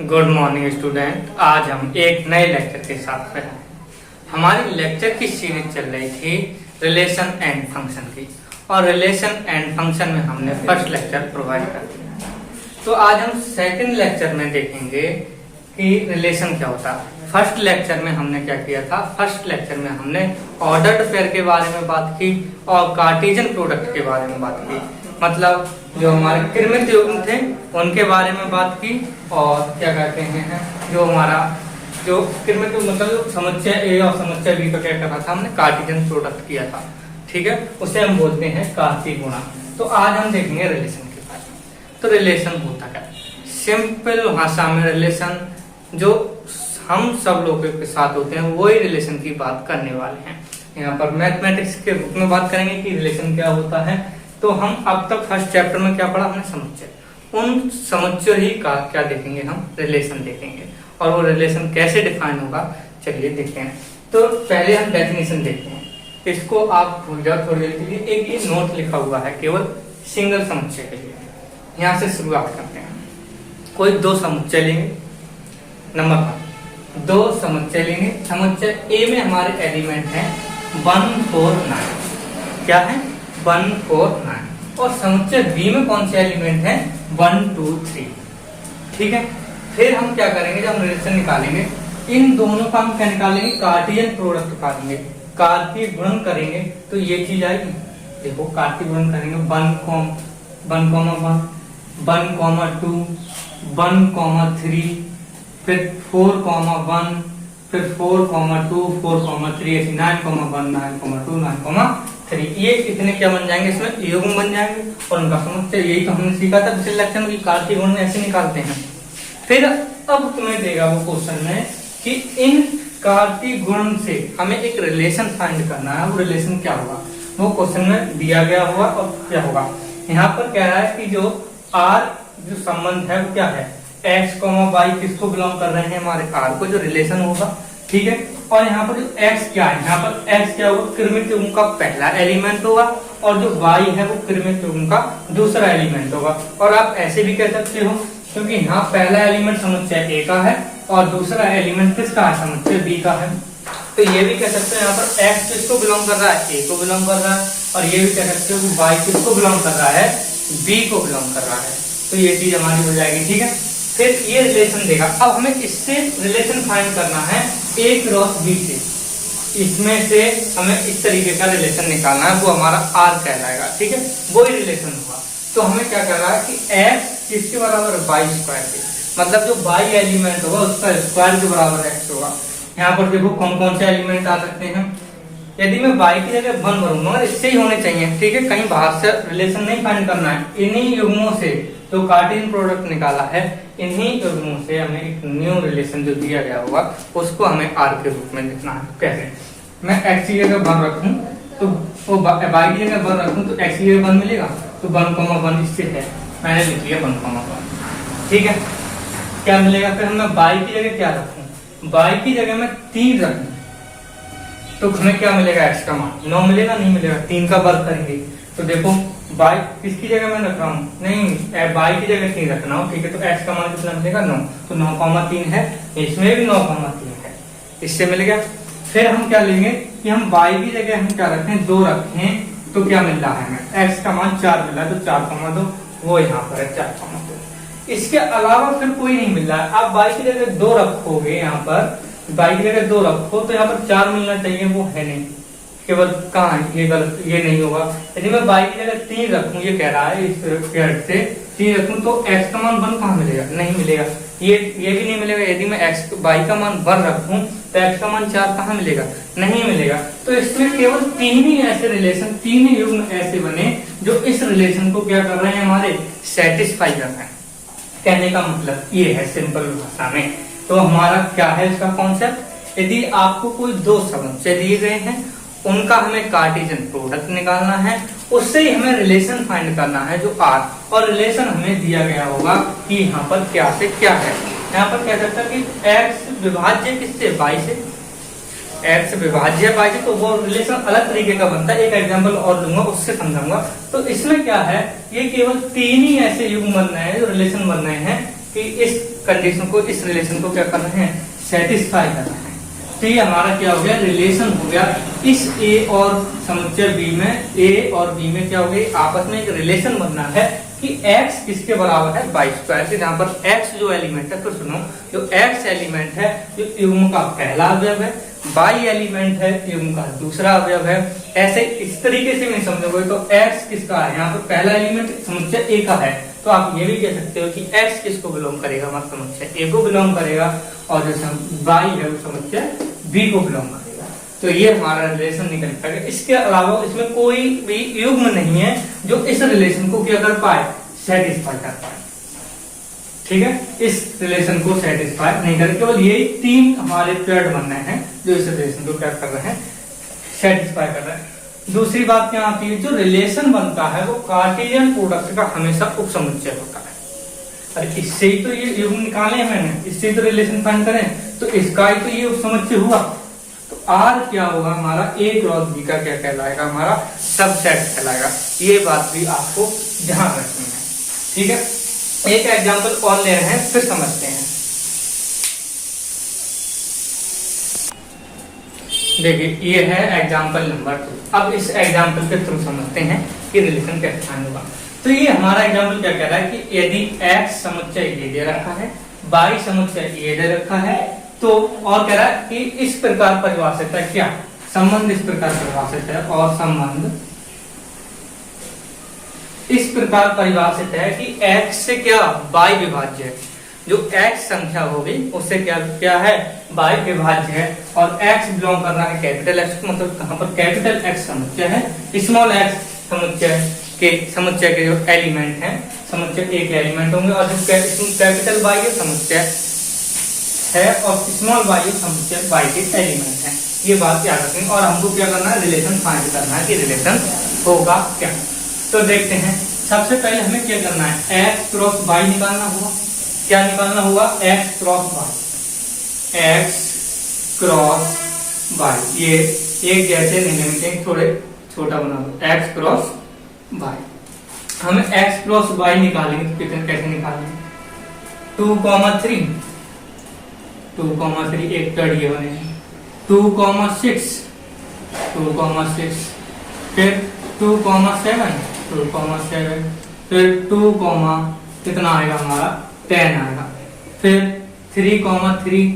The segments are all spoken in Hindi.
Good morning student. आज हम एक नए लेक्चर के साथ हैं। हमारी लेक्चर की सीरीज चल रही थी रिलेशन एंड फंक्शन की, और रिलेशन एंड फंक्शन में हमने फर्स्ट लेक्चर प्रोवाइड कर दिया। तो आज हम सेकंड लेक्चर में देखेंगे कि रिलेशन क्या होता है। फर्स्ट लेक्चर में हमने क्या किया था, फर्स्ट लेक्चर में हमने ऑर्डर्ड पेयर के बारे में बात की और कार्टेशियन प्रोडक्ट के बारे में बात की, मतलब जो हमारे कृमित युग्म थे उनके बारे में बात की, और क्या कहते हैं जो हमारा जो कृमित मतलब समुच्चय ए और समुच्चय बी को क्या करना था, हमने कार्टेशियन प्रोडक्ट किया था। ठीक है, उसे हम बोलते हैं कार्तीय गुणा। तो आज हम देखेंगे रिलेशन के बारे में। तो रिलेशन होता क्या, सिंपल भाषा में रिलेशन जो हम सब लोगों के साथ होते हैं वही रिलेशन की बात करने वाले हैं। यहाँ पर मैथमेटिक्स के रूप में बात करेंगे कि रिलेशन क्या होता है। तो हम अब तक फर्स्ट चैप्टर में क्या पढ़ा हमने, समुच्चय। उन समुच्चय ही का क्या देखेंगे, हम रिलेशन देखेंगे, और वो रिलेशन कैसे डिफाइन होगा चलिए देखते हैं। तो पहले हम डेफिनेशन देखते हैं, इसको आप भूल जाओ थोड़ी देर के लिए। एक ये नोट लिखा हुआ है केवल सिंगल समुच्चय के लिए। यहाँ से शुरुआत करते हैं। कोई दो समुच्चय लेंगे, नंबर 1 दो समुच्चय लेंगे। समुच्चय ए में हमारे एलिमेंट हैं 1 4 9, क्या है 1 4 9, और समुच्चय बी में कौन से एलिमेंट हैं 1 2 3। ठीक है, फिर हम क्या करेंगे, जब हम रिलेशन निकालेंगे इन दोनों का हम क्या निकालेंगे, कार्टेशियन प्रोडक्ट निकालेंगे, कार्तीय गुणन करेंगे। तो ये चीज आएगी, देखो कार्तीय गुणन करेंगे 1 1 1 2 1 3, फिर 4 1, फिर 4 2 4 3, ऐसे 9 1 9 2 9 3। ये इतने क्या बन जाएंगे, इसमें युग्म बन जाएंगे, और उनका समुच्चय यही तो हमने सीखा था पिछले लेक्चर में कि कार्तीय गुणन ऐसे निकालते हैं। फिर अब तुम्हें देगा वो क्वेश्चन में कि इन कार्तीय गुणन से हमें एक रिलेशन फाइंड करना है। वो रिलेशन क्या होगा, वो क्वेश्चन में दिया गया होगा, और क्या होगा यहाँ पर कह रहा है कि जो आर जो संबंध है वो क्या है, x, y किसको बिलोंग कर रहे हैं, हमारे r को, जो रिलेशन होगा। ठीक है, और यहाँ पर जो x क्या है, यहाँ पर x क्या होगा, कृमित युग्म का पहला एलिमेंट होगा, और जो y है वो कृमित युग्म का दूसरा एलिमेंट होगा। और आप ऐसे भी कह सकते हो, क्योंकि यहाँ पहला एलिमेंट समुच्चय a का है और दूसरा एलिमेंट किसका है, समुच्चय b का है। तो ये भी कह सकते हो यहाँ पर x किसको बिलोंग कर रहा है, a को बिलोंग कर रहा है, और ये भी कह सकते हो कि y किसको बिलोंग कर रहा है, b को बिलोंग कर रहा है। तो ये चीज हमारी हो जाएगी। ठीक है, फिर ये रिलेशन देगा। अब हमें इससे रिलेशन फाइंड करना है a क्रॉस b से। इसमें से हमें इस तरीके का रिलेशन निकालना है, वो हमारा r कहलाएगा। ठीक है, वो ही रिलेशन होगा। तो हमें क्या करना है कि x किसके बराबर है, y स्क्वायर के, मतलब जो y एलिमेंट होगा उसका स्क्वायर के बराबर x होगा। यहाँ पर देखो कौन कौन से एलिमेंट आ सकते हैं। यदि मैं y की जगह 1 भरूंगा, मगर इससे ही होने चाहिए। ठीक है, कहीं बाहर से रिलेशन नहीं फाइंड करना है। इन्हीं युग्मों से तो कार्टेशियन प्रोडक्ट निकाला है, इन्हीं युग्मों से हमें एक न्यू रिलेशन जो दिया गया होगा उसको हमें r के रूप में लिखना है। कैसे, मैं x की जगह 1 रखूं तो वो y की जगह 1 रखूं तो x की जगह 1 मिलेगा, तो 1 1 इससे है, मैंने लिख लिया 1 1। ठीक है, क्या मिलेगा, फिर मैं y की जगह क्या रखूं, y की जगह मैं 3 रखूं तो हमें क्या मिलेगा, x का मान 9 मिलेगा, नहीं मिलेगा, 3 का वर्ग करेंगे। तो देखो y किसकी जगह मैं रख रहा हूँ, नहीं y की जगह 3 रखना हो। ठीक है, तो x का मान कितना मिलेगा 9, तो 9 3 है, इसमें भी 9 3 है, इससे मिल गया। फिर हम क्या लेंगे कि हम y की जगह हम क्या रखें, 2 रखें, तो क्या मिल रहा है हमें, x का मान 4 मिल रहा है, तो 4 2 वो यहाँ पर है 4 2। इसके अलावा फिर कोई नहीं मिल रहा है। आप y की जगह 2 रखोगे, यहाँ पर y की जगह 2 रखो तो यहाँ पर 4 मिलना चाहिए, वो है नहीं, केवल कहाँ है, ये गलत, ये नहीं होगा। यदि मैं y की जगह 3 रखूं, ये कह रहा है इस पेयर से 3 रखूं तो x का मान 1 कहाँ मिलेगा, नहीं मिलेगा, ये भी नहीं मिलेगा। यदि मैं y का मान 1 रखूं तो x का मान 4 कहाँ मिलेगा, नहीं मिलेगा। तो इसमें केवल 3 ही ऐसे रिलेशन, 3 ही युग्म ऐसे बने जो इस रिलेशन को क्या कर रहे हैं, हमारे सेटिस्फाई कर रहे हैं। कहने का मतलब ये है सिंपल भाषा में। तो हमारा क्या है इसका कॉन्सेप्ट, यदि आपको कोई दो समुच्चय दिए गए हैं, उनका हमें कार्टेशियन प्रोडक्ट निकालना है, उससे ही हमें रिलेशन फाइंड करना है जो r, और रिलेशन हमें दिया गया होगा कि यहाँ पर क्या से क्या है। यहाँ पर कह सकता है कि x विभाज्य किससे, y से, x विभाज्य y से, तो वो रिलेशन अलग तरीके का बनता है। एक एग्जांपल और लूंगा, उससे समझाऊंगा। तो इसमें क्या है, ये केवल 3 ही ऐसे युग्म बन रहे हैं जो रिलेशन बन रहे हैं कि इस कंडीशन को, इस रिलेशन को क्या करना है, सेटिस्फाई करना है। तो ये हमारा क्या हो गया, रिलेशन हो गया। इस ए और समुच्चय बी में, ए और बी में क्या हो गया, आपस में एक रिलेशन बनना है कि x किसके बराबर है, बाई स्क्वायर के। जहां पर x जो एलिमेंट है, तो सुनो, जो x एलिमेंट है जो युग्म का पहला अवयव है, बाई एलिमेंट है युग्म का दूसरा अवयव है। ऐसे इस तरीके से नहीं समझोगे तो x किसका है, यहाँ पर पहला एलिमेंट समुच्चय a का है, तो आप ये भी कह सकते हो कि x किसको बिलोंग करेगा, मतलब समुच्चय a को बिलोंग करेगा, और जो बाई है वो समुच्चय b को बिलोंग करेगा। तो ये हमारा रिलेशन निकल पाएगा। इसके अलावा इसमें कोई भी युग्म नहीं है जो इस रिलेशन को क्या कर पाए, सेटिस्फाई कर पाए। ठीक है, इस रिलेशन को सेटिस्फाई नहीं कर, केवल ये तीन हमारे पेयर बनने हैं जो इस रिलेशन को क्या कर रहे हैं, सेटिस्फाई कर रहे हैं। दूसरी बात क्या आती है, जो रिलेशन बनता है वो कार्टेशियन प्रोडक्ट का हमेशा उपसमुच्चय होता है। अरे इससे ही तो ये युग्म निकाले हैं मैंने, इससे तो रिलेशन फाइंड करें, तो इसका ही तो ये उपसमुच्चय हुआ। तो R क्या होगा हमारा, A क्रॉस B का क्या कहलाएगा, हमारा सबसेट कहलाएगा। ये बात भी आपको ध्यान रखनी है। ठीक है, एक एग्जांपल और ले रहे हैं, फिर समझते हैं। देखिए ये है एग्जांपल नंबर 2। अब इस एग्जांपल के थ्रू समझते हैं कि रिलेशन कैसे फाइंड होगा। तो ये हमारा एग्जांपल क्या कह रहा है कि यदि x समुच्चय ये दे रखा है, y समुच्चय ये दे रखा है, तो और कह रहा है कि इस प्रकार परिभाषित है, क्या संबंध इस प्रकार परिभाषित है, और संबंध इस प्रकार परिभाषित है कि x से क्या y विभाज्य है। जो x संख्या होगी उससे क्या क्या है, y विभाज्य है, और x बिलोंग कर रहा है कैपिटल X, मतलब कहां पर कैपिटल X समुच्चय है, स्मॉल x समुच्चय के जो एलिमेंट हैं, समुच्चय एक एलिमेंट होंगे, और जो कैपिटल Y ये समुच्चय है और स्मॉल y ये समुच्चय y के एलिमेंट हैं। ये बात याद रखें, और हमको क्या करना है, रिलेशन फाइंड करना है कि रिलेशन होगा क्या। तो देखते हैं, सबसे पहले हमें क्या करना है, x क्रॉस y निकालना होगा। क्या निकालना होगा, x cross y, x cross y। ये एक जैसे नहीं लेंगे, थोड़े छोटा बना दो, x क्रॉस y। हमें x क्रॉस y निकालेंगे तो कितने कैसे निकालेंगे, 2,3 2,3 एक टर्ड ये बनेगा, 2,6 2,6, फिर 2,7 2,7, फिर 2, कितना आएगा हमारा 10 आएगा, फिर 3,3,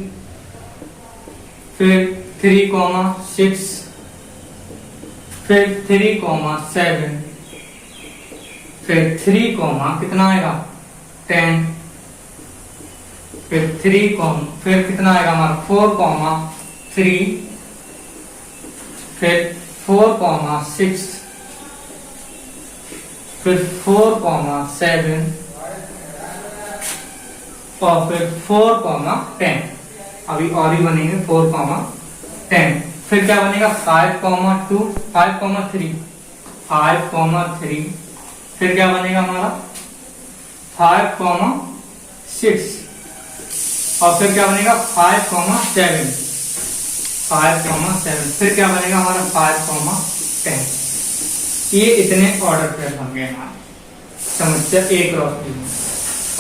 फिर 3,6, फिर 3,7, फिर 3, कितना आएगा 10, फिर 3, फिर कितना आएगा हमारा 4,3, फिर 4,6, फिर 4,7, और फिर 4,10। अभी और ही बनेंगे 4,10, फिर क्या बनेगा 5,2, 5,3, 5,3, फिर क्या बनेगा हमारा 5,6, और फिर क्या बनेगा 5,7, 5,7, फिर क्या बनेगा हमारा 5,10। ये इतने ऑर्डर पेयर बन गए हमारे समुच्चय A क्रॉस B।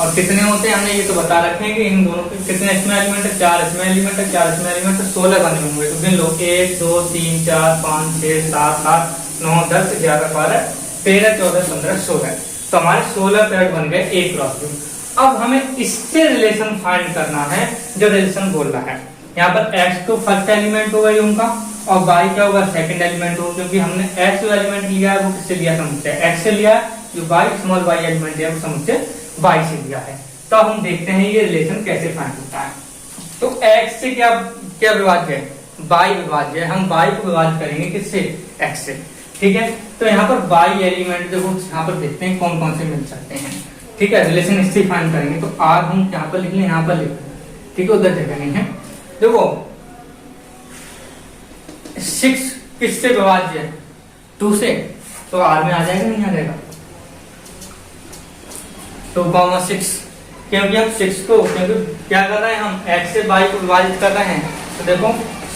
और कितने होते हैं हमने ये तो बता रखे हैं कि इन दोनों के कितने इसमें एलिमेंट है, 4 इसमें एलिमेंट है, 4 इसमें एलिमेंट है, 16 बने होंगे। तो गिन लो, 1 2 3 4 5 6 7 8 9 10 11 12 13 14 15 16। तो हमारे 16 पेयर बन गए A क्रॉस B। अब हमें इससे रिलेशन फाइंड करना है जो रिलेशन बोल रहा है। यहाँ पर x तो फर्स्ट एलिमेंट होगा उनका, और y क्या होगा सेकंड एलिमेंट होगा, क्योंकि हमने x जो एलिमेंट लिया है वो किससे लिया, समुच्चय x से लिया है, जो y स्मॉल y एलिमेंट है वो समुच्चय y से लिया है। तो हम देखते हैं ये रिलेशन कैसे फाइंड होता है। तो x से क्या क्या विभाज्य है, y विभाज्य है। हम y को विभाज्य करेंगे किससे, x से। ठीक है, तो यहाँ पर y एलिमेंट देखो, यहाँ पर देखते हैं कौन कौन से मिल सकते हैं। ठीक है, रिलेशन इससे फाइंड करेंगे। तो r हम यहाँ पर लिख लें, यहाँ पर लिख लें, ठीक है, उधर जगह नहीं है। देखो 6 किससे विभाज्य है, 2 से, तो r में आ जाएगा नहीं आ जाएगा 2,6, क्योंकि हम 6 को, क्योंकि क्या कर रहे हैं हम x से y को विभाजित कर रहे हैं। तो देखो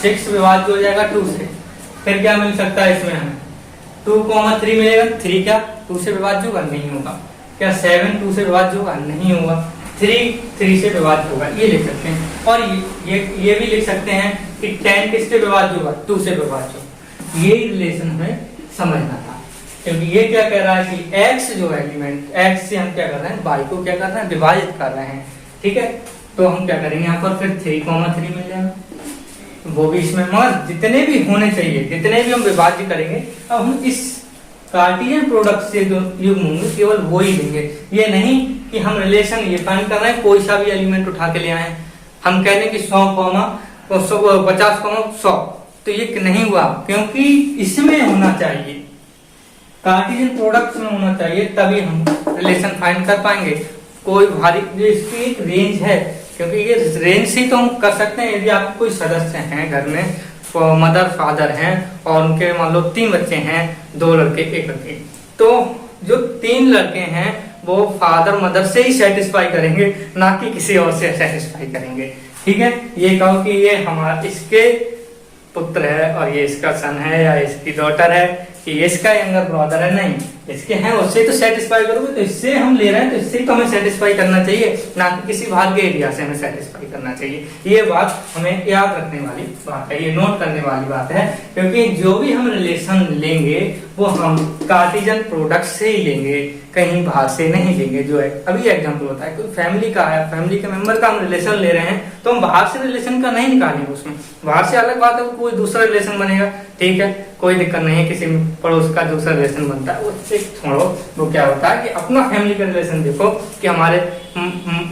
6 विभाज्य हो जाएगा 2 से, फिर क्या मिल सकता है इसमें हमें 2,3 मिलेगा। 3 क्या 2 से विभाज्य होगा, नहीं होगा। क्या 7 2 से विभाज्य होगा, नहीं होगा। 3 से विभाज्य होगा, ये लिख सकते हैं। और ये भी लिख सकते हैं कि 10 किससे विभाज्य होगा, 2 से विभाज्य होगा। ये रिलेशन हमें समझना था, क्योंकि ये क्या कह रहा है कि x जो एलिमेंट, x से हम क्या कर रहे हैं, y को क्या कर रहे हैं, विभाजित कर रहे हैं। ठीक है, तो हम क्या करेंगे यहाँ पर फिर 3,3 मिल जाएगा, वो भी इसमें, मगर जितने भी होने चाहिए, जितने भी हम विभाज्य करेंगे, अब हम इस कार्टेशियन प्रोडक्ट से जो युग्म होंगे केवल वो ही लेंगे। ये नहीं कि हम रिलेशन ये फाइंड कर रहे हैं, कोई सा भी एलिमेंट उठा के ले आए, हम कह दें कि 50,100, तो ये नहीं हुआ, क्योंकि इसमें होना चाहिए, कार्टेशियन प्रोडक्ट में होना चाहिए, तभी हम रिलेशन फाइंड कर पाएंगे। कोई भारी, इसकी एक रेंज है, क्योंकि ये रेंज से तो हम कर सकते हैं। यदि आप कोई सदस्य हैं घर में, तो मदर फादर हैं और उनके मान लो 3 बच्चे हैं, 2 लड़के 1 लड़की, तो जो 3 लड़के हैं वो फादर मदर से ही सेटिस्फाई करेंगे, ना कि किसी और से सेटिस्फाई करेंगे। ठीक है, ये कहो कि ये हमारा इसके पुत्र है और ये इसका सन है या इसकी डॉटर है, कि इसका यंगर ब्रदर है, नहीं, इसके हैं, उससे तो सेटिस्फाई करोगे, तो इससे हम ले रहे हैं तो इससे तो हमें सेटिस्फाई करना चाहिए, ना कि किसी भाग्य एरिया से हमें सेटिस्फाई करना चाहिए। ये बात हमें याद रखने वाली बात है, ये नोट करने वाली बात है, क्योंकि जो भी हम रिलेशन लेंगे वो हम कार्टेशियन प्रोडक्ट से ही लेंगे, कहीं बाहर से नहीं लेंगे। जो है अभी एग्जांपल होता है, कोई फैमिली का है, फैमिली के मेंबर का हम रिलेशन ले रहे हैं, तो हम बाहर से रिलेशन का नहीं निकालेंगे, उसमें बाहर से अलग बात है, कोई दूसरा रिलेशन बनेगा, ठीक है, कोई दिक्कत नहीं है, किसी पड़ोस का दूसरा रिलेशन बनता है, उससे छोड़ो। वो क्या होता है कि अपना फैमिली का रिलेशन देखो कि हमारे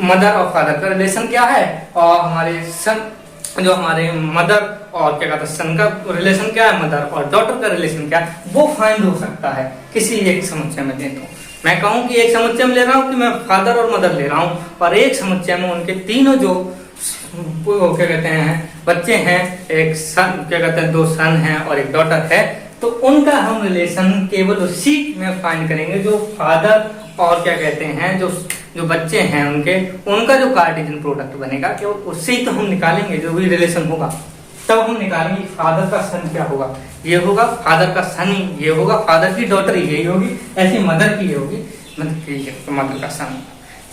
मदर और फादर का रिलेशन क्या है, और हमारे सन, जो हमारे मदर और क्या कहते हैं सन का रिलेशन क्या है, मदर और डॉटर का रिलेशन क्या है, वो फाइंड हो सकता है किसी एक समुच्चय में। देखो मैं कहूँ कि एक समुच्चय में ले रहा हूँ कि मैं फादर और मदर ले रहा हूँ, और एक समुच्चय में उनके तीनों जो क्या कहते हैं बच्चे हैं, एक सन, क्या कहते हैं 2 सन हैं और एक डॉटर है, तो उनका हम रिलेशन केवल उसी में फाइंड करेंगे जो फादर और क्या कहते हैं जो बच्चे हैं उनका जो कार्टेशियन प्रोडक्ट बनेगा, केवल उससे ही तो हम निकालेंगे जो भी रिलेशन होगा, तब हम निकालेंगे फादर का सन क्या होगा, ये होगा फादर का सन ही ये होगा, फादर की डॉटर यही होगी, ऐसी मदर की ये होगी, मदर का सन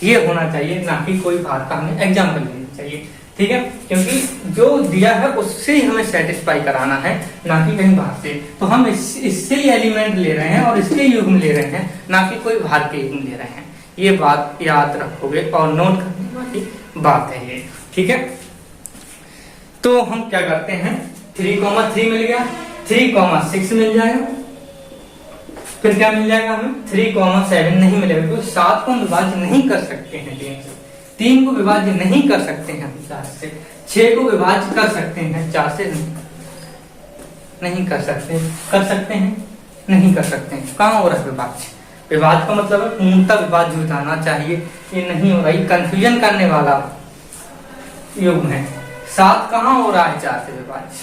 ये होना चाहिए, ना कि कोई बाहर का हमें एग्जाम्पल लेना चाहिए। ठीक है, क्योंकि जो दिया है उससे ही हमें सेटिस्फाई कराना है, ना कि कहीं बाहर से। तो हम इससे ही एलिमेंट ले रहे हैं और इसके युग्म ले रहे हैं, ना कि कोई बाहर के युग्म ले रहे हैं। ये बात याद रखोगे और नोट करने वाली बात है ये। ठीक है, तो हम क्या करते हैं, 3,3 मिल गया, 3,6 मिल जाएगा, फिर क्या मिल जाएगा हमें, 3,7 नहीं मिलेगा, क्योंकि 7 को हम विभाज्य नहीं कर सकते हैं 3 से, 3 को विभाज्य नहीं कर सकते हैं हम 4 से, 6 को विभाज्य कर सकते हैं 4 से, नहीं कर सकते, कर सकते हैं, नहीं कर सकते हैं। कहाँ हो रहा है विभाज्य, विभाज्य का मतलब है पूर्णतः विभाज्य हो जाना चाहिए, ये नहीं हो रहा, ये कंफ्यूजन करने वाला युग्म है। 7 कहाँ हो रहा है 4 से विभाज्य,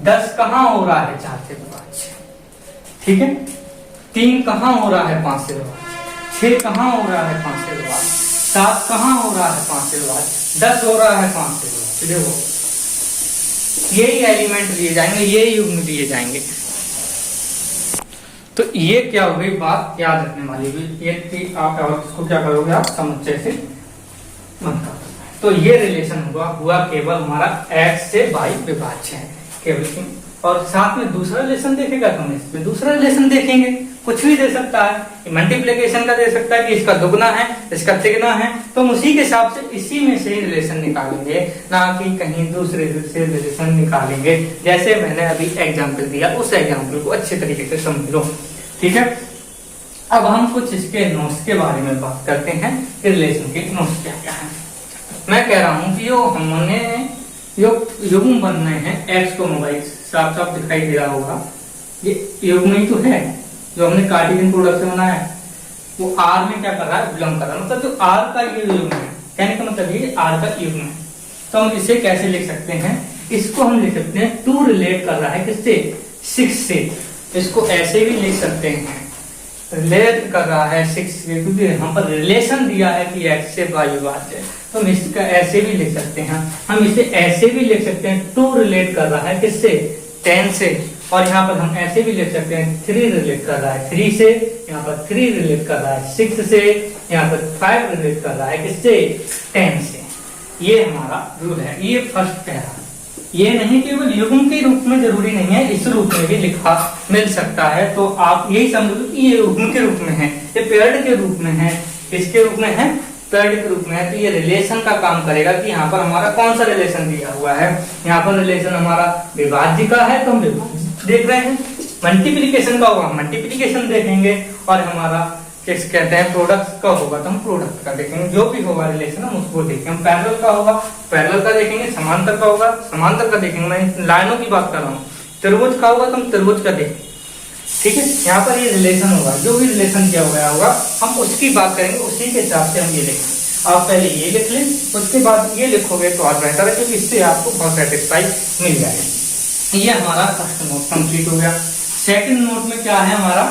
10 कहाँ हो रहा है 4 से विभाज्य, ठीक है, 3 कहाँ हो रहा है 5 से विभाज्य, 6 कहाँ हो रहा है 5 से विभाज्य, 7 कहाँ हो रहा है 5 से विभाज्य, 10 हो रहा है 5 से विभाज्य। देखो यही एलिमेंट लिए जाएंगे, यही युग्म दिए जाएंगे। तो ये क्या हो गई बात याद रखने वाली हुई, ये कि आप और इसको क्या करोगे, आप समुच्चय से बनता। तो ये रिलेशन हुआ केवल हमारा x से y विभाज्य है केवल, और साथ में दूसरा रिलेशन देखेगा तो हम इसमें दूसरा रिलेशन देखेंगे, कुछ भी दे सकता है, मल्टीप्लिकेशन का दे सकता है कि इसका दुगना है इसका तिगना है, तो हम उसी के हिसाब से इसी में से ही रिलेशन निकालेंगे, ना कि कहीं दूसरे से रिलेशन निकालेंगे। जैसे मैंने अभी एग्जाम्पल दिया, उस एग्जाम्पल को अच्छे तरीके से समझ लो। ठीक है, अब हम कुछ इसके नोट्स के बारे में बात करते हैं कि रिलेशन के नोट्स क्या क्या है। मैं कह रहा हूं कि जो हमने युग्म बनने हैं x को मोबाइल साफ साफ दिखाई दे रहा होगा, ये युग्म ही तो है जो हमने कार्टेशियन प्रोडक्ट से बनाया है, वो r में क्या कर रहा है, बिलोंग कर रहा है, मतलब जो r का ये युग्म है, कहने का मतलब ये r का युग्म है। तो हम इसे कैसे लिख सकते हैं, इसको हम लिख सकते हैं टू रिलेट कर रहा है किससे, 6 से, इसको ऐसे भी लिख सकते हैं, रिलेट कर रहा है 6 से, क्योंकि यहाँ पर रिलेशन दिया है कि x से y विभाज्य है, तो हम इसका ऐसे भी लिख सकते हैं। हम इसे ऐसे भी लिख सकते हैं, 2 रिलेट कर रहा है किससे, 10 से, और यहाँ पर हम ऐसे भी लिख सकते हैं 3 रिलेट कर रहा है 3 से, यहाँ पर 3 रिलेट कर रहा है 6 से, यहाँ पर 5 रिलेट कर रहा है किससे, 10 से। ये हमारा रूल है, ये फर्स्ट पैरा। ये नहीं केवल युग्म के रूप में जरूरी नहीं है, इस रूप में भी लिखा मिल सकता है। तो आप यही समझ लो कि ये युग्म के रूप में है, ये पेयर्ड के रूप में है, किसके रूप में है, पेयर्ड के रूप में है। तो ये रिलेशन का काम करेगा कि यहाँ पर हमारा कौन सा रिलेशन दिया हुआ है। यहाँ पर रिलेशन हमारा विभाज्य का है तो हम विभाज्य देख रहे हैं, मल्टीप्लिकेशन का होगा मल्टीप्लिकेशन देखेंगे, और हमारा किस कहते हैं प्रोडक्ट का होगा तो हम प्रोडक्ट का देखेंगे। जो भी होगा रिलेशन हम उसको देखेंगे। हम पैरेलल का होगा पैरेलल का देखेंगे, समांतर का होगा समांतर का देखेंगे। मैं लाइनों की बात कर रहा हूँ। त्रिभुज का होगा तो हम त्रिभुज का देखेंगे, ठीक है। यहाँ पर ये रिलेशन होगा, जो भी रिलेशन किया गया होगा हम उसकी बात करेंगे, उसी के हिसाब से हम ये लिखेंगे। आप पहले ये लिख लें, उसके बाद ये लिखोगे तो और बेहतर है, क्योंकि इससे आपको बहुत सेटिस्फाई मिल जाएगा। ये हमारा फर्स्ट नोट कंप्लीट हो गया। सेकंड नोट में क्या है हमारा,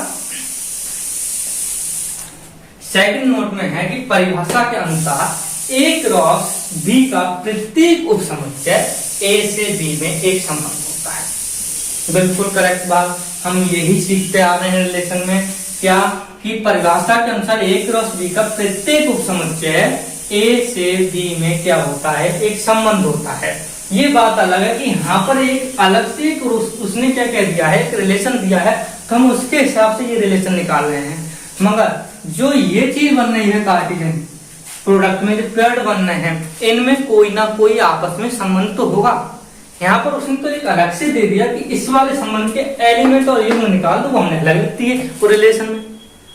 सेकंड नोट में है कि परिभाषा के अनुसार A क्रॉस B का प्रत्येक उपसमुच्चय A से B में एक संबंध होता है। बिल्कुल करेक्ट बात, हम यही सीखते आ रहे हैं रिलेशन में, क्या कि परिभाषा के अनुसार A क्रॉस B का प्रत्येक उपसमुच्चय A से B में क्या होता है, एक संबंध होता है। ये बात अलग है कि यहाँ पर एक अलग से उसने क्या कह दिया है, एक रिलेशन दिया है, तो हम उसके हिसाब से ये रिलेशन निकाल रहे हैं। मगर जो ये चीज बन रही है कार्टेशियन प्रोडक्ट में, जो पेयर्ड बन रहे हैं, इनमें कोई ना कोई आपस में संबंध तो होगा। यहाँ पर उसने तो एक अलग से दे दिया कि इस वाले संबंध के एलिमेंट और युग्म निकाल दो, वो हमने अलग लिख दिए वो रिलेशन में,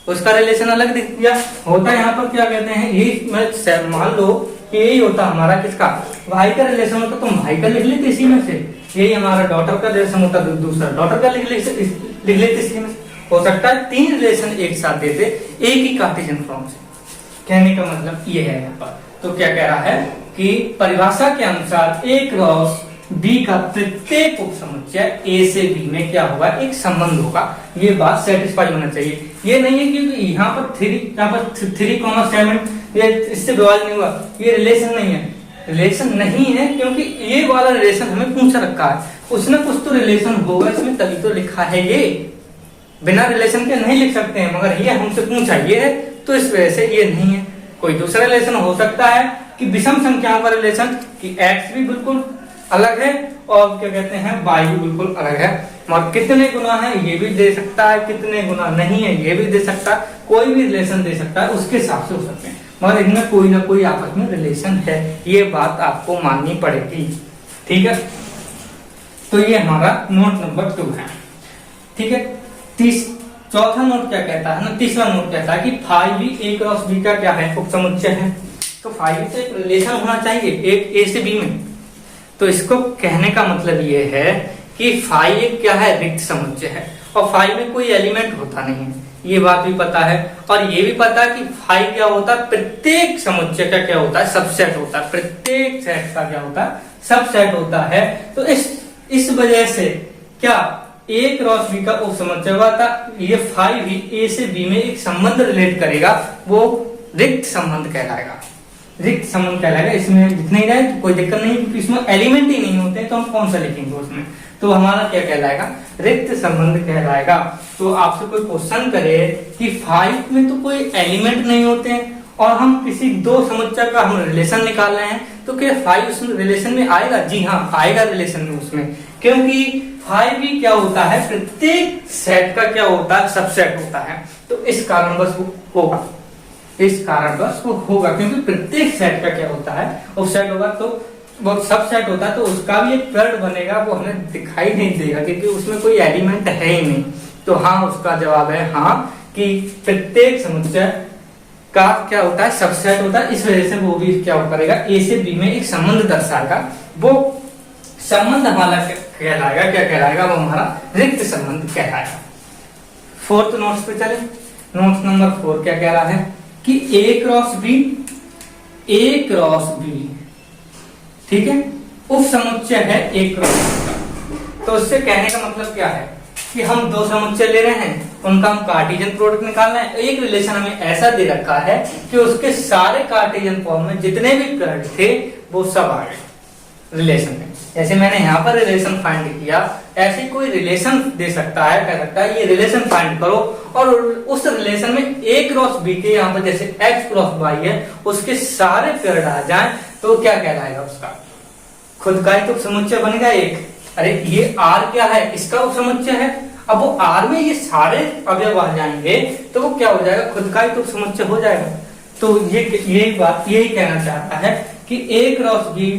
उसका रिलेशन अलग दिख दिया। होता यहाँ पर क्या कहते हैं, ये मान लो कि यही होता हमारा किसका, भाई का रिलेशन होता, तो भाई का लिख लेते इसी में से। यही हमारा डॉटर का रिलेशन होता, दूसरा डॉटर का लिख लेते इसी में। हो सकता है 3 रिलेशन एक साथ देते एक ही कार्टेशियन फॉर्म से। कहने का मतलब ये है यहाँ पर। तो क्या कह रहा है कि परिभाषा के अनुसार A क्रॉस B का प्रत्येक उपसमुच्चय A से B में क्या होगा, एक संबंध होगा। ये बात सेटिस्फाई होना चाहिए। ये नहीं है कि यहाँ पर 3,7 ये इससे विभाजन नहीं हुआ, ये रिलेशन नहीं है। रिलेशन नहीं है क्योंकि ये वाला रिलेशन हमें पूछा रखा है, उसने कुछ तो रिलेशन होगा इसमें, तभी तो लिखा है। ये बिना रिलेशन के नहीं लिख सकते हैं, मगर ये हमसे पूछा ये है तो इस वजह से ये नहीं है। कोई दूसरा रिलेशन हो सकता है कि विषम संख्याओं का रिलेशन, कि x भी बिल्कुल अलग है और क्या कहते हैं y भी बिल्कुल अलग है, मगर कितने गुना है ये भी दे सकता है, कितने गुना नहीं है ये भी दे सकता है, कोई भी रिलेशन दे सकता है, उसके हिसाब से हो सकते हैं, मगर इनमें कोई ना कोई आपस में रिलेशन है। ये बात आपको माननी पड़ेगी, ठीक है। तो ये हमारा नोट नंबर 2 है, ठीक है। चौथा नोट क्या कहता है ना, तीसरा नोट कहता है कि फाई भी A क्रॉस B का क्या है, उपसमुच्चय है। तो फाई भी तो एक रिलेशन होना चाहिए एक A से B में। तो इसको कहने का मतलब ये है कि फाई एक क्या है, रिक्त समुच्चय है, और फाई में कोई एलिमेंट होता नहीं है। ये बात भी पता है, और ये भी पता है कि फाई क्या होता है, प्रत्येक समुच्चय का क्या होता है, सबसेट होता है। प्रत्येक सेट का क्या होता है, सबसेट होता है। तो इस वजह से क्या A क्रॉस B का उपसमुच्चय हुआ था, ये फाई भी A से B में एक संबंध रिलेट करेगा, वो रिक्त संबंध कहलाएगा। रिक्त संबंध कहलाएगा। इसमें लिखना ही रहे कोई दिक्कत नहीं, क्योंकि इसमें एलिमेंट ही नहीं होते, तो हम कौन सा लिखेंगे उसमें। तो हमारा क्या कहलाएगा, रिक्त संबंध कहलाएगा। तो आपसे कोई क्वेश्चन करे कि फाइव में तो कोई एलिमेंट नहीं होते हैं और हम किसी दो समुच्चय का हम रिलेशन निकाल रहे हैं, तो क्या फाइव उस रिलेशन में आएगा? जी हाँ, आएगा रिलेशन में उसमें, क्योंकि फाइव भी क्या होता है, प्रत्येक सेट का क्या होता है, सबसेट होता है। तो इस कारणवश वो होगा, इस कारणवश वो होगा, क्योंकि प्रत्येक सेट का क्या होता है, वो सेट होगा, तो वो सब सेट होता है, तो उसका भी एक पेड़ बनेगा, वो हमें दिखाई नहीं देगा क्योंकि उसमें कोई एलिमेंट है ही नहीं। तो हाँ, उसका जवाब है हाँ, कि प्रत्येक समुच्चय का क्या होता है, सबसेट होता है। इस वजह से वो भी क्या करेगा, ए से बी में एक संबंध दर्शाएगा। वो संबंध हमारा कहलाएगा, क्या कहलाएगा, वो हमारा रिक्त संबंध कहलाएगा। फोर्थ नोट्स पे चले। नोट्स नंबर 4 क्या कह रहा है कि ए क्रॉस बी, ठीक है, उप समुच्चय है ए क्रॉस का। तो उससे कहने का मतलब क्या है कि हम दो समुच्चय ले रहे हैं, उनका हम कार्टेशियन प्रोडक्ट निकालना है। एक रिलेशन हमें ऐसा दे रखा है कि उसके सारे कार्टेशियन फॉर्म में जितने भी पेड़ थे वो सब आ गए रिलेशन में। जैसे मैंने यहाँ पर रिलेशन फाइंड किया ऐसी कोई रिलेशन दे सकता है, कह सकता है ये रिलेशन फाइंड करो, और उस रिलेशन में ए क्रॉस बी के यहाँ पर जैसे एक्स क्रॉस वाई है उसके सारे पेड़ आ जाए तो क्या कहलाएगा, उसका खुद का ही तो समुच्चय बनेगा एक। अरे ये आर क्या है, इसका उपसमुच्चय है, अब वो आर में ये सारे अवयव आ जाएंगे तो वो क्या हो जाएगा, खुद का ही तो समुच्चय हो जाएगा। तो यही बात यही कहना चाहता है कि ए क्रॉस बी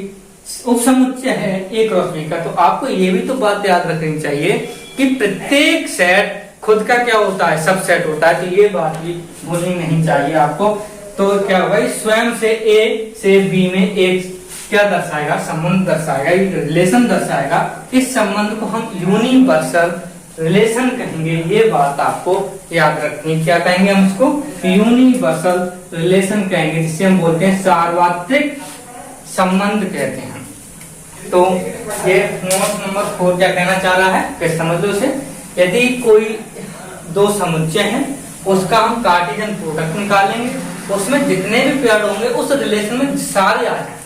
उपसमुच्चय है ए क्रॉस बी का। तो आपको ये भी तो बात याद रखनी चाहिए कि प्रत्येक सेट खुद का क्या होता है, सबसेट होता है। तो ये बात भी भूलनी नहीं चाहिए आपको। तो क्या होगा, स्वयं से ए से बी में एक क्या दर्शाएगा, संबंध दर्शाएगा, रिलेशन दर्शाएगा। इस संबंध को हम यूनिवर्सल रिलेशन कहेंगे। ये बात आपको याद रखनी, क्या कहेंगे हम इसको, यूनिवर्सल रिलेशन कहेंगे, जिसे हम बोलते हैं सार्वत्रिक संबंध कहते हैं। तो ये नोट नंबर 4 क्या कहना चाह रहा है, फिर समझ लो इसे। यदि कोई दो समुच्चय है उसका हम कार्टेशियन प्रोडक्ट निकालेंगे, उसमें जितने भी पेड़ होंगे उस रिलेशन में सारे आ जाए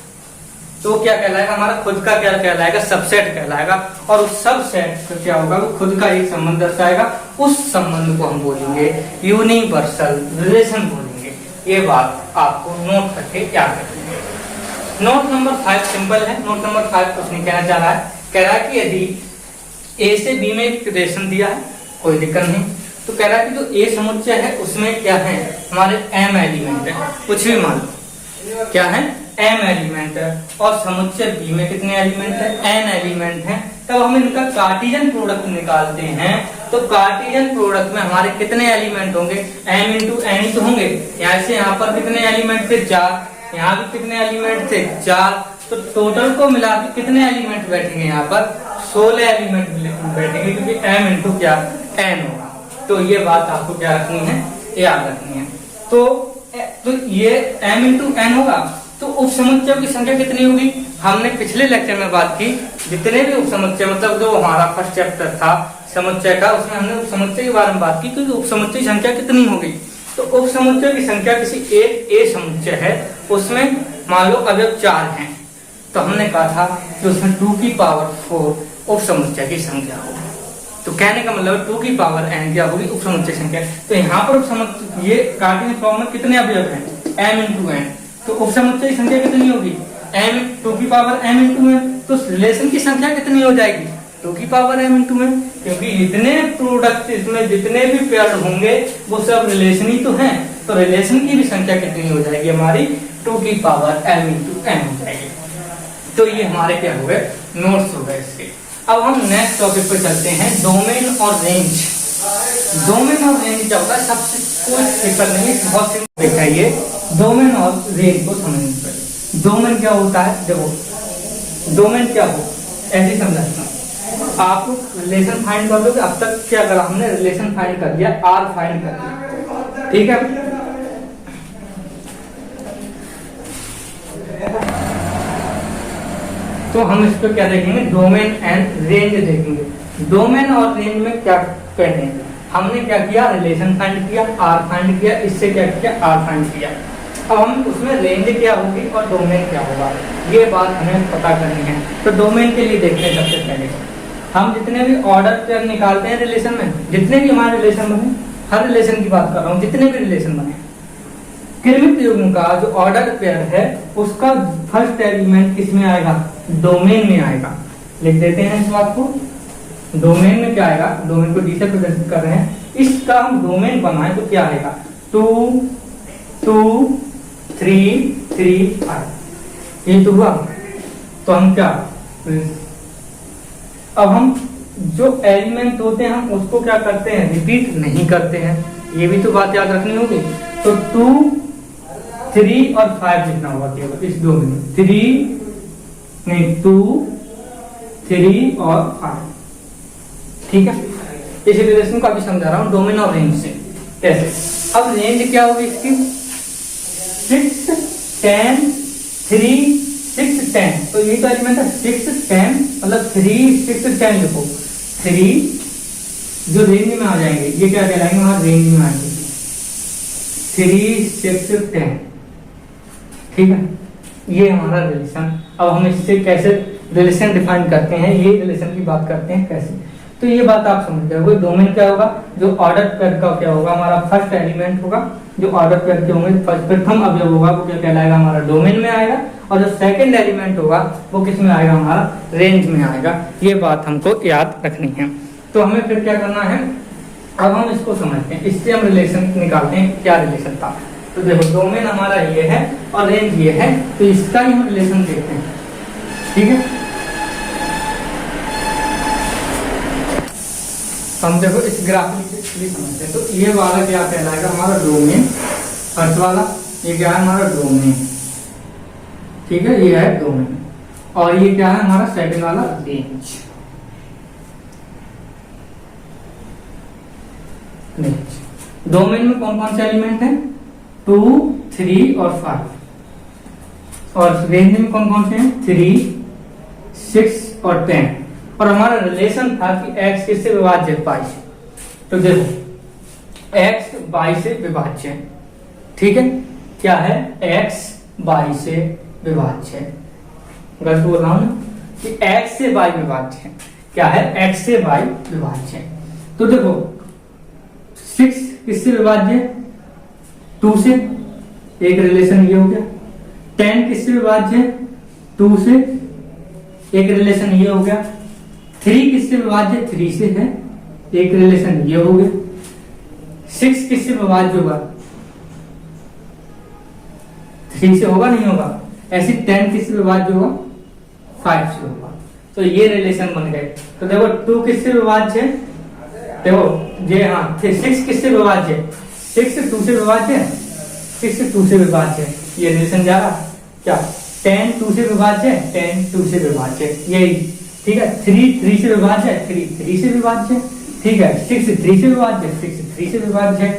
तो क्या कहलाएगा, हमारा खुद का क्या कहलाएगा, सबसेट कहलाएगा। और उस सबसेट का क्या होगा, वो खुद का एक संबंध दर्शाएगा। उस संबंध को हम बोलेंगे यूनिवर्सल रिलेशन बोलेंगे। ये बात आपको नोट करके याद रखनी है। नोट नंबर 5 सिंपल है। नोट नंबर 5 कुछ नहीं कहना चाह रहा है, कह रहा है कि यदि ए से बी में एक रिलेशन दिया है, कोई दिक्कत नहीं, तो कह रहा है कि जो ए समुच्चय है उसमें क्या है, हमारे m एलिमेंट है, कुछ भी मान लो क्या है, m एलिमेंट है, और समुच्चय बी में कितने एलिमेंट है, n एलिमेंट है। तब हम इनका कार्टेशियन प्रोडक्ट निकालते हैं। तो कार्टेशियन प्रोडक्ट में हमारे कितने एलिमेंट होंगे, m इंटू n ही तो होंगे। यहाँ से यहाँ पर कितने एलिमेंट थे, 4, यहाँ भी कितने एलिमेंट थे, 4। तो टोटल को मिला के कितने एलिमेंट बैठेंगे, यहाँ पर 16 एलिमेंट बैठेंगे, क्योंकि m इंटू क्या n होगा। तो ये बात आपको क्या रखनी है, याद रखनी है। तो ये m इंटू n होगा। तो उपसमुच्चयों की संख्या कितनी होगी, हमने पिछले लेक्चर में बात की, जितने भी उपसमुच्चय, मतलब जो हमारा फर्स्ट चैप्टर था समुच्चय का, उसमें हमने उपसमुच्चय के बारे में बात की कि उपसमुच्चय की संख्या कितनी होगी। तो उपसमुच्चय की संख्या किसी एक ए समुच्चय है, उसमें मान लो अवयव 4 हैं, तो हमने कहा था कि उसमें 2 की पावर 4 उपसमुच्चय की संख्या होगी। तो कहने का मतलब 2 की पावर n क्या होगी, उपसमुच्चय संख्या। तो यहाँ पर उपसमुच्चय, ये कार्टेशियन फॉर्म में कितने अवयव हैं, m इंटू n। तो उपसमुच्चय की संख्या कितनी होगी, m 2 की पावर m इंटू n। तो रिलेशन की संख्या कितनी हो जाएगी, 2 की पावर m इंटू n, क्योंकि इतने प्रोडक्ट, इसमें जितने भी पेयर होंगे वो सब रिलेशन ही तो हैं। तो रिलेशन की भी संख्या कितनी हो जाएगी हमारी, 2 की पावर m इंटू n हो जाएगी। तो ये हमारे क्या हो गए, नोट्स हो गए इसके। अब हम नेक्स्ट टॉपिक पर चलते हैं, डोमेन और रेंज। डोमेन और रेंज क्या होता है, सबसे कोई फिक्र नहीं, बहुत सिंपल है ये। डोमेन और रेंज को समझने चाहिए। डोमेन क्या होता है, देखो डोमेन क्या हो, ऐसे समझना। आप रिलेशन फाइंड कर लोगे, अब तक क्या करा हमने, रिलेशन फाइंड कर दिया, आर फाइंड कर दिया, ठीक है। तो हम इस पर क्या देखेंगे, डोमेन एंड रेंज देखेंगे। डोमेन और रेंज में क्या कहते हैं, हमने क्या किया, रिलेशन फाइंड किया, आर फाइंड किया, इससे क्या किया, आर फाइंड किया। अब हम उसमें रेंज क्या होगी और डोमेन क्या होगा, ये बात हमें पता करनी है। तो डोमेन के लिए देखते हैं, सबसे पहले हम जितने भी ऑर्डर पेयर निकालते हैं रिलेशन में, जितने भी हमारे रिलेशन बने, हर रिलेशन की बात कर रहा हूँ, जितने भी रिलेशन बने, क्रमिक युग्म का जो ऑर्डर पेयर है उसका फर्स्ट एलिमेंट किसमें आएगा, डोमेन में आएगा। लिख देते हैं इस बात को, डोमेन में क्या आएगा, डोमेन को डी से प्रदर्शित कर रहे हैं, इसका हम डोमेन बनाए तो क्या आएगा, 2 2 3 3 5, ये तो हुआ। तो हम क्या, अब हम जो एलिमेंट होते हैं हम उसको क्या करते हैं, रिपीट नहीं करते हैं, ये भी तो बात याद रखनी होगी। तो 2 3 और 5 लिखना होगा केवल इस डोमेन में, 2 3 और 5, ठीक है। इस रिलेशन को अभी समझा रहा हूँ डोमेन और रेंज से कैसे। अब रेंज क्या होगी इसकी, 6 10 3 6 10, तो ये तो एलिमेंट है 6 10, मतलब 3 6 10 लिखो, 3 जो रेंज में आ जाएंगे ये क्या कहलाएंगे, हमारे रेंज में आएंगे, 3 6 10, ठीक है। ये हमारा रिलेशन। अब हम इससे कैसे रिलेशन डिफाइन करते हैं, ये रिलेशन की बात करते हैं कैसे। तो ये बात आप समझ गए। वही डोमेन क्या होगा, जो ऑर्डर पेयर का क्या होगा, हमारा फर्स्ट एलिमेंट होगा, जो ऑर्डर पेयर के होंगे प्रथम अवयव होगा वो क्या कहलाएगा, हमारा डोमेन में आएगा। और जो सेकंड एलिमेंट होगा वो किस में आएगा, हमारा रेंज में आएगा। ये बात हमको याद रखनी है। तो हमें फिर क्या करना है, अब हम इसको समझते हैं, इससे हम रिलेशन निकालते हैं, क्या रिलेशन था। तो देखो डोमेन हमारा ये है और रेंज ये है, तो इसका ही हम रिलेशन देखते हैं, ठीक है। हम देखो इस ग्राफिकली समझते हैं। तो ये वाला क्या कहलाएगा, हमारा डोमेन, फर्स्ट वाला ये क्या है, हमारा डोमेन, ठीक है, ये है डोमेन। और ये क्या है, हमारा सेकंड वाला रेंज। डोमेन में कौन कौन से एलिमेंट हैं, 2, 3 और 5। और रेंज में कौन कौन से हैं, 3, 6 और 10। और हमारा रिलेशन था कि x किससे विभाज्य है, y से। तो देखो x y से विभाज्य है, ठीक है। क्या है, x y से विभाज्य है। गलत बोल रहा हूं ना, कि x से y विभाज्य है। क्या है, x से y विभाज्य है। तो देखो 6 किससे विभाज्य है, 2 से, एक रिलेशन ये हो गया। 10 किससे विभाज्य है, 2 से, एक रिलेशन ये हो गया। 3 किससे विभाज्य, 3 से है, एक रिलेशन ये हो गया। 6 किससे विभाज्य होगा, 3 से होगा, नहीं होगा। ऐसे 10 किससे विभाज्य होगा, 5 से होगा। तो ये रिलेशन बन गए। तो देखो 2 किससे विभाज्य है, देखो ये, हाँ 6 किससे विभाज्य है, 6 2 से विभाज्य है, 6 2 से विभाज्य है। ये रिलेशन जा रहा क्या, 10 2 से विभाज्य है, 10 2 से विभाज्य है, यही, ठीक है। 3 3 से विभाज्य है, 3 3 से विभाज्य है, ठीक है। 6 3 से विभाज्य है, 6 3 से विभाज्य है।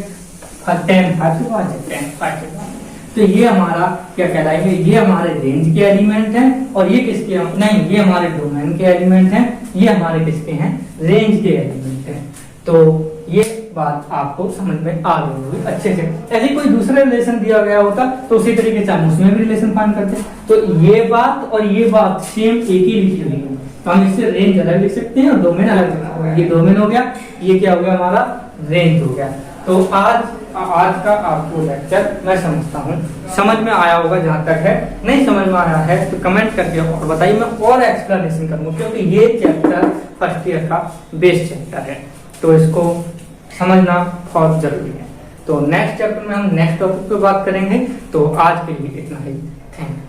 10 5 से विभाज्य है, 10 5 से विभाज्य। तो ये हमारा क्या कहलाएंगे, ये हमारे रेंज के एलिमेंट हैं। और ये किसके, नहीं ये हमारे डोमेन के एलिमेंट हैं, ये हमारे किसके हैं, रेंज के एलिमेंट हैं। तो ये बात आपको समझ में आ गई होगी अच्छे से। ऐसे कोई दूसरा रिलेशन दिया गया होता तो उसी तरीके से हम उसमें भी रिलेशन फाइंड करते। तो ये बात और ये बात सेम एक ही लिखी हुई है, तो हम इससे रेंज अलग लिख सकते हैं और डोमेन अलग लिखा हुआ है। ये डोमेन हो गया, ये क्या हो गया, हमारा रेंज हो गया। तो आज का आपको लेक्चर मैं समझता हूँ समझ में आया होगा। जहाँ तक है नहीं समझ में आया है तो कमेंट करके और बताइए, मैं और एक्सप्लेनेशन करूँगा, क्योंकि ये चैप्टर फर्स्ट ईयर का बेस्ट चैप्टर है, तो इसको समझना बहुत जरूरी है। तो नेक्स्ट चैप्टर में हम नेक्स्ट टॉपिक पे बात करेंगे। तो आज के लिए इतना ही, थैंक यू।